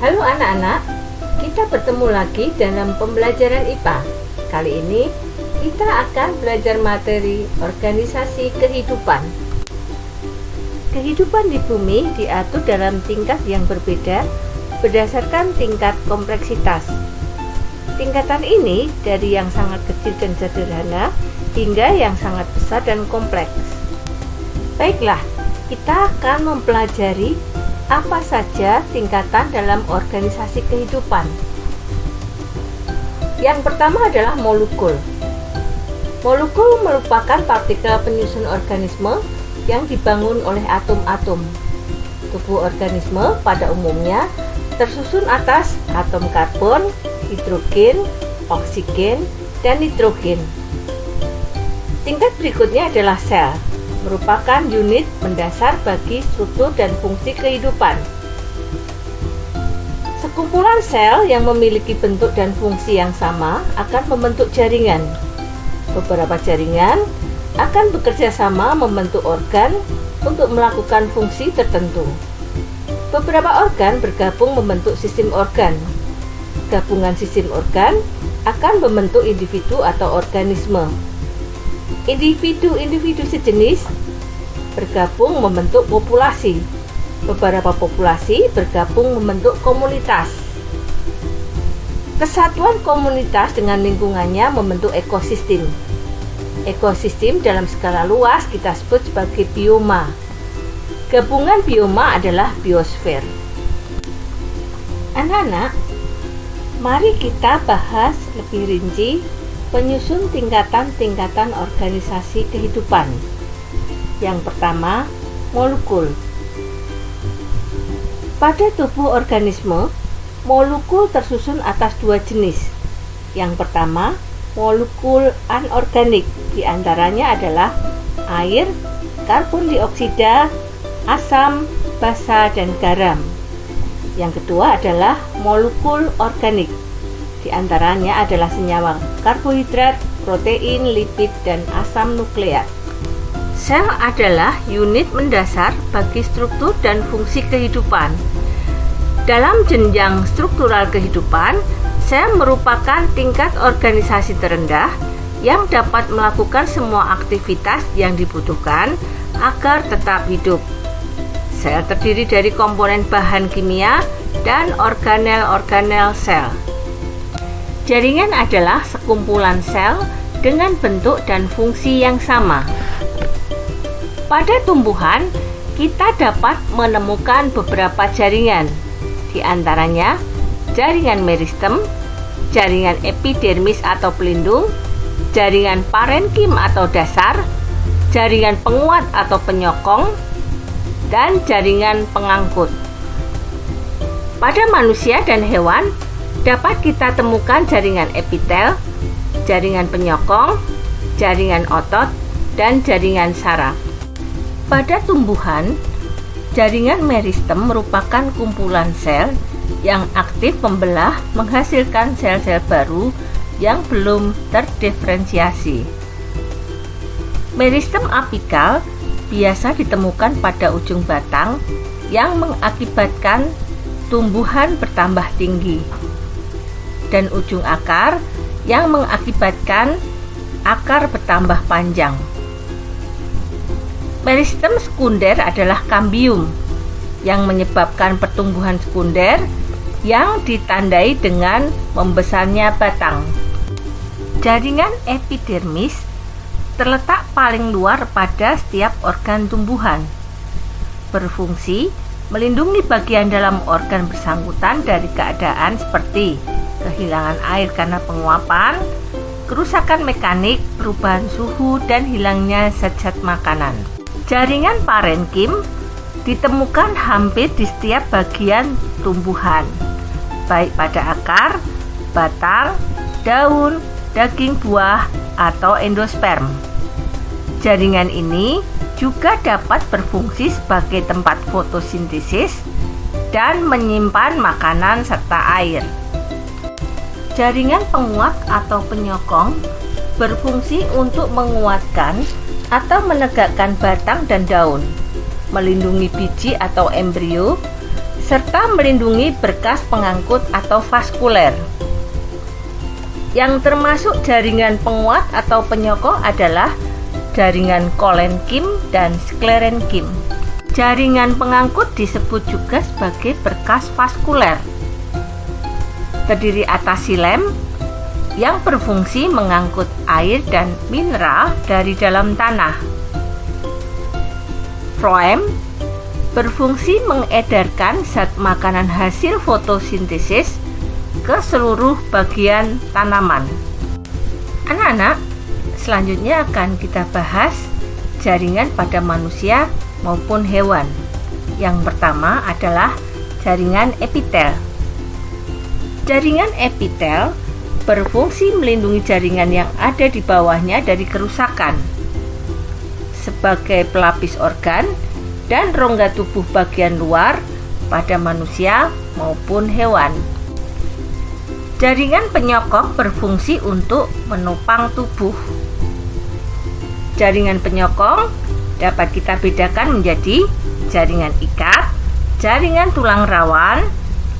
Halo anak-anak, kita bertemu lagi dalam pembelajaran IPA. Kali ini kita akan belajar materi organisasi kehidupan. Kehidupan di bumi diatur dalam tingkat yang berbeda berdasarkan tingkat kompleksitas. Tingkatan ini dari yang sangat kecil dan sederhana hingga yang sangat besar dan kompleks. Baiklah, kita akan mempelajari apa saja tingkatan dalam organisasi kehidupan. Yang pertama adalah molekul. Molekul merupakan partikel penyusun organisme yang dibangun oleh atom-atom. Tubuh organisme pada umumnya tersusun atas atom karbon, hidrogen, oksigen, dan nitrogen. Tingkat berikutnya adalah sel, merupakan unit mendasar bagi struktur dan fungsi kehidupan. Sekumpulan sel yang memiliki bentuk dan fungsi yang sama akan membentuk jaringan. Beberapa jaringan akan bekerja sama membentuk organ untuk melakukan fungsi tertentu. Beberapa organ bergabung membentuk sistem organ. Gabungan sistem organ akan membentuk individu atau organisme. Individu-individu sejenis bergabung membentuk populasi. Beberapa populasi bergabung membentuk komunitas. Kesatuan komunitas dengan lingkungannya membentuk ekosistem. Ekosistem dalam skala luas kita sebut sebagai bioma. Gabungan bioma adalah biosfer. Anak-anak, mari kita bahas lebih rinci penyusun tingkatan-tingkatan organisasi kehidupan. Yang pertama, molekul. Pada tubuh organisme, molekul tersusun atas dua jenis. Yang pertama, molekul anorganik, diantaranya adalah air, karbon dioksida, asam, basa, dan garam. Yang kedua adalah molekul organik, diantaranya adalah senyawa karbohidrat, protein, lipid, dan asam nukleat. Sel adalah unit mendasar bagi struktur dan fungsi kehidupan. Dalam jenjang struktural kehidupan, sel merupakan tingkat organisasi terendah yang dapat melakukan semua aktivitas yang dibutuhkan agar tetap hidup. Sel terdiri dari komponen bahan kimia dan organel-organel sel. Jaringan adalah sekumpulan sel dengan bentuk dan fungsi yang sama. Pada tumbuhan, kita dapat menemukan beberapa jaringan, di antaranya jaringan meristem, jaringan epidermis atau pelindung, jaringan parenkim atau dasar, jaringan penguat atau penyokong, dan jaringan pengangkut. Pada manusia dan hewan, dapat kita temukan jaringan epitel, jaringan penyokong, jaringan otot, dan jaringan saraf. Pada tumbuhan, jaringan meristem merupakan kumpulan sel yang aktif membelah menghasilkan sel-sel baru yang belum terdiferensiasi. Meristem apikal biasa ditemukan pada ujung batang yang mengakibatkan tumbuhan bertambah tinggi, dan ujung akar yang mengakibatkan akar bertambah panjang. Meristem sekunder adalah kambium yang menyebabkan pertumbuhan sekunder yang ditandai dengan membesarnya batang. Jaringan epidermis terletak paling luar pada setiap organ tumbuhan, berfungsi melindungi bagian dalam organ bersangkutan dari keadaan seperti kehilangan air karena penguapan, kerusakan mekanik, perubahan suhu, dan hilangnya zat-zat makanan. Jaringan parenkim ditemukan hampir di setiap bagian tumbuhan, baik pada akar, batang, daun, daging buah, atau endosperm. Jaringan ini juga dapat berfungsi sebagai tempat fotosintesis dan menyimpan makanan serta air. Jaringan penguat atau penyokong berfungsi untuk menguatkan atau menegakkan batang dan daun, melindungi biji atau embrio, serta melindungi berkas pengangkut atau vaskuler. Yang termasuk jaringan penguat atau penyokong adalah jaringan kolenkim dan sklerenkim. Jaringan pengangkut disebut juga sebagai berkas vaskuler. Terdiri atas xilem yang berfungsi mengangkut air dan mineral dari dalam tanah. Floem berfungsi mengedarkan zat makanan hasil fotosintesis ke seluruh bagian tanaman. Anak-anak, selanjutnya akan kita bahas jaringan pada manusia maupun hewan. Yang pertama adalah jaringan epitel. Jaringan epitel berfungsi melindungi jaringan yang ada di bawahnya dari kerusakan. Sebagai pelapis organ dan rongga tubuh bagian luar pada manusia maupun hewan. Jaringan penyokong berfungsi untuk menopang tubuh. Jaringan penyokong dapat kita bedakan menjadi jaringan ikat, jaringan tulang rawan,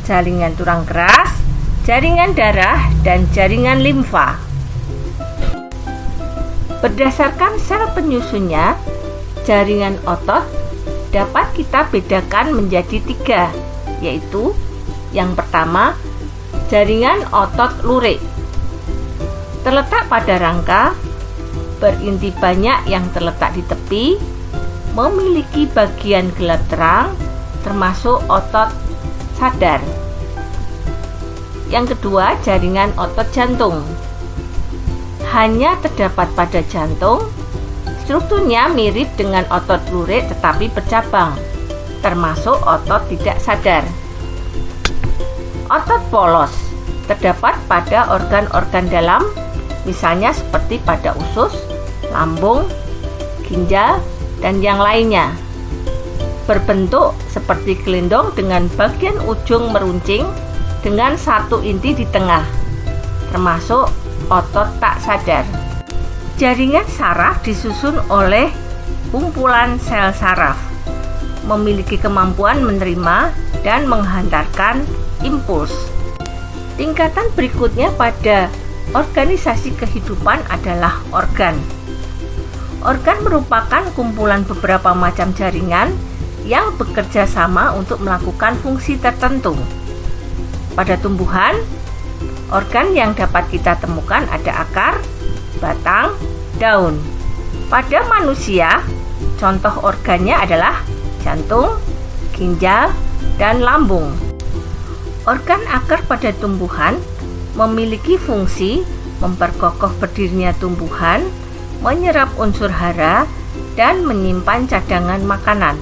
jaringan tulang keras, jaringan darah, dan jaringan limfa. Berdasarkan sel penyusunnya, jaringan otot dapat kita bedakan menjadi 3, yaitu yang pertama, jaringan otot lurik. Terletak pada rangka, berinti banyak yang terletak di tepi, memiliki bagian gelap terang, termasuk otot sadar. Yang kedua, jaringan otot jantung. Hanya terdapat pada jantung. Strukturnya mirip dengan otot lurik tetapi bercabang, termasuk otot tidak sadar. Otot polos terdapat pada organ-organ dalam, misalnya seperti pada usus, lambung, ginjal, dan yang lainnya. Berbentuk seperti gelendong dengan bagian ujung meruncing dengan satu inti di tengah, termasuk otot tak sadar. Jaringan saraf disusun oleh kumpulan sel saraf, memiliki kemampuan menerima dan menghantarkan impuls. Tingkatan berikutnya pada organisasi kehidupan adalah organ. Organ merupakan kumpulan beberapa macam jaringan yang bekerja sama untuk melakukan fungsi tertentu. Pada tumbuhan, organ yang dapat kita temukan ada akar, batang, daun. Pada manusia, contoh organnya adalah jantung, ginjal, dan lambung. Organ akar pada tumbuhan memiliki fungsi memperkokoh berdirinya tumbuhan, menyerap unsur hara, dan menyimpan cadangan makanan.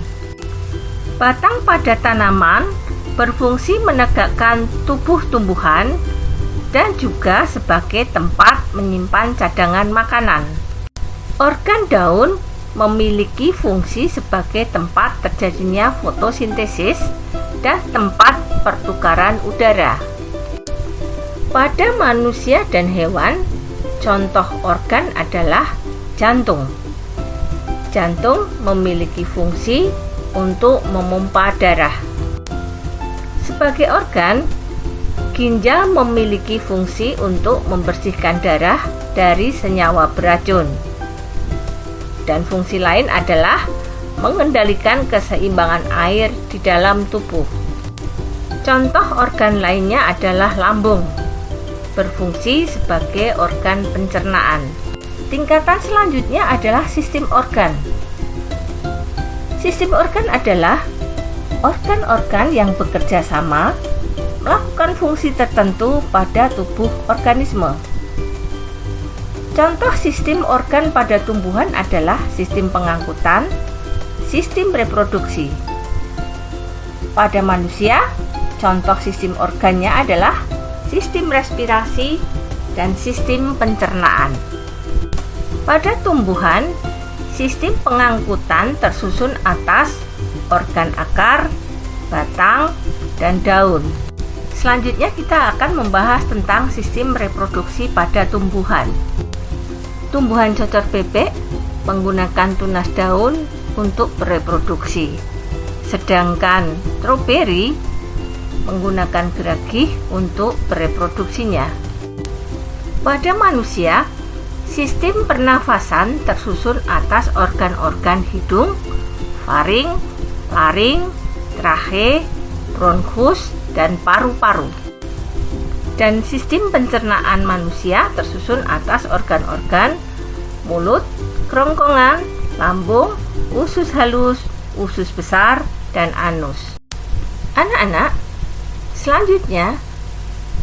Batang pada tanaman berfungsi menegakkan tubuh tumbuhan dan juga sebagai tempat menyimpan cadangan makanan. Organ daun memiliki fungsi sebagai tempat terjadinya fotosintesis dan tempat pertukaran udara. Pada manusia dan hewan, contoh organ adalah jantung. Jantung memiliki fungsi untuk memompa darah. Sebagai organ, ginjal memiliki fungsi untuk membersihkan darah dari senyawa beracun. Dan fungsi lain adalah mengendalikan keseimbangan air di dalam tubuh. Contoh organ lainnya adalah lambung, berfungsi sebagai organ pencernaan. Tingkatan selanjutnya adalah sistem organ. Sistem organ adalah organ-organ yang bekerja sama melakukan fungsi tertentu pada tubuh organisme. Contoh sistem organ pada tumbuhan adalah sistem pengangkutan, sistem reproduksi. Pada manusia, contoh sistem organnya adalah sistem respirasi dan sistem pencernaan. Pada tumbuhan, sistem pengangkutan tersusun atas organ akar, batang, dan daun. Selanjutnya kita akan membahas tentang sistem reproduksi pada tumbuhan. Tumbuhan cocor bebek menggunakan tunas daun untuk bereproduksi. Sedangkan stroberi menggunakan geragih untuk bereproduksinya. Pada manusia, sistem pernafasan tersusun atas organ-organ hidung, faring, laring, trache, bronkus, dan paru-paru. Dan sistem pencernaan manusia tersusun atas organ-organ mulut, kerongkongan, lambung, usus halus, usus besar, dan anus. Anak-anak, selanjutnya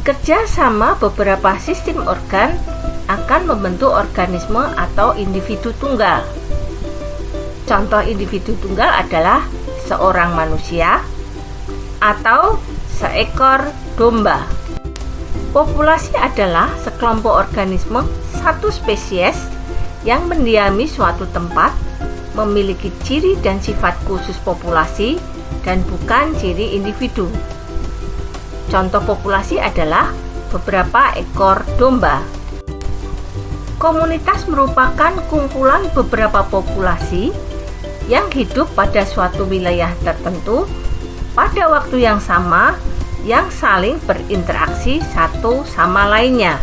kerja sama beberapa sistem organ akan membentuk organisme atau individu tunggal. Contoh individu tunggal adalah seorang manusia atau seekor domba. Populasi adalah sekelompok organisme satu spesies yang mendiami suatu tempat, memiliki ciri dan sifat khusus populasi dan bukan ciri individu. Contoh populasi adalah beberapa ekor domba. Komunitas merupakan kumpulan beberapa populasi yang hidup pada suatu wilayah tertentu pada waktu yang sama, yang saling berinteraksi satu sama lainnya.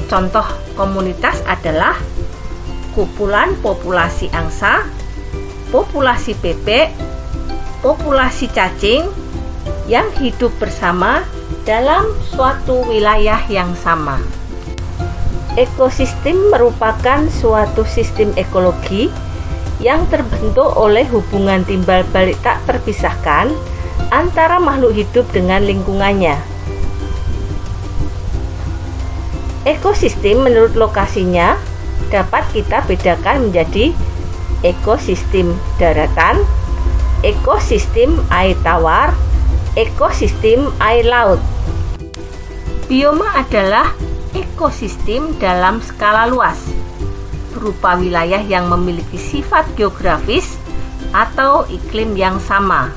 Contoh komunitas adalah kumpulan populasi angsa, populasi bebek, populasi cacing yang hidup bersama dalam suatu wilayah yang sama. Ekosistem merupakan suatu sistem ekologi yang terbentuk oleh hubungan timbal balik tak terpisahkan antara makhluk hidup dengan lingkungannya. Ekosistem menurut lokasinya dapat kita bedakan menjadi ekosistem daratan, ekosistem air tawar, ekosistem air laut. Bioma adalah ekosistem dalam skala luas, berupa wilayah yang memiliki sifat geografis atau iklim yang sama.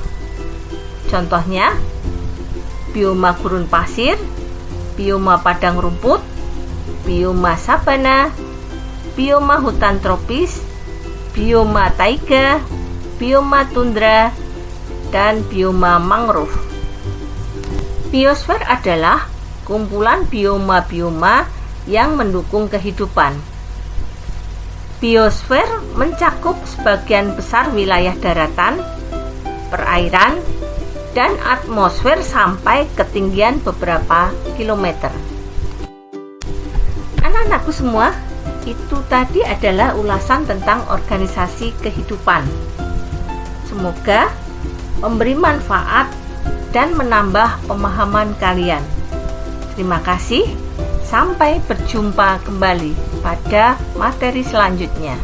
Contohnya, bioma gurun pasir, bioma padang rumput, bioma sabana, bioma hutan tropis, bioma taiga, bioma tundra, dan bioma mangrove. Biosfer adalah kumpulan bioma-bioma yang mendukung kehidupan. Biosfer mencakup sebagian besar wilayah daratan, perairan, dan atmosfer sampai ketinggian beberapa kilometer. Anak-anakku semua, itu tadi adalah ulasan tentang organisasi kehidupan. Semoga memberi manfaat dan menambah pemahaman kalian. Terima kasih, sampai berjumpa kembali pada materi selanjutnya.